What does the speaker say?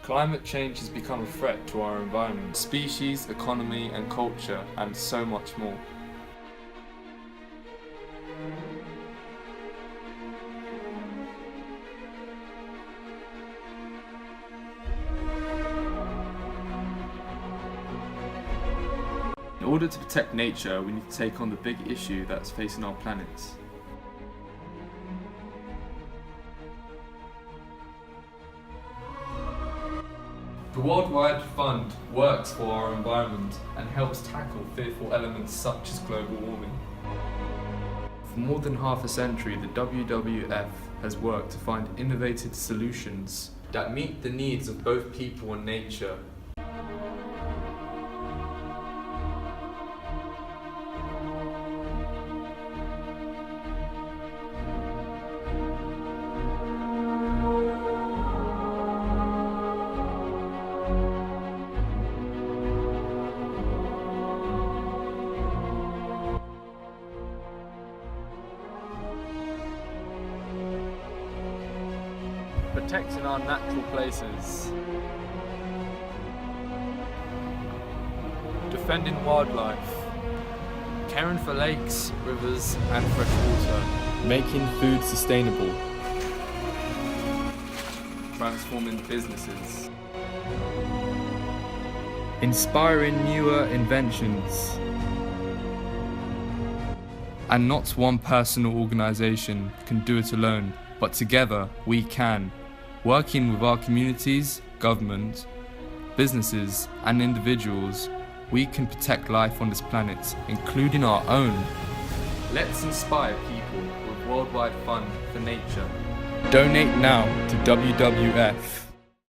Climate change has become a threat to our environment, species, economy and culture, and so much more. In order to protect nature, we need to take on the big issue that's facing our planet. The Worldwide Fund works for our environment and helps tackle fearful elements such as global warming. For more than half a century, the WWF has worked to find innovative solutions that meet the needs of both people and nature. Protecting our natural places, defending wildlife, caring for lakes, rivers and fresh water, making food sustainable, transforming businesses, inspiring newer inventions. And not one person or organisation can do it alone, but together we can. Working with our communities, government, businesses and individuals, we can protect life on this planet, including our own. Let's inspire people with Worldwide Fund for Nature. Donate now to WWF.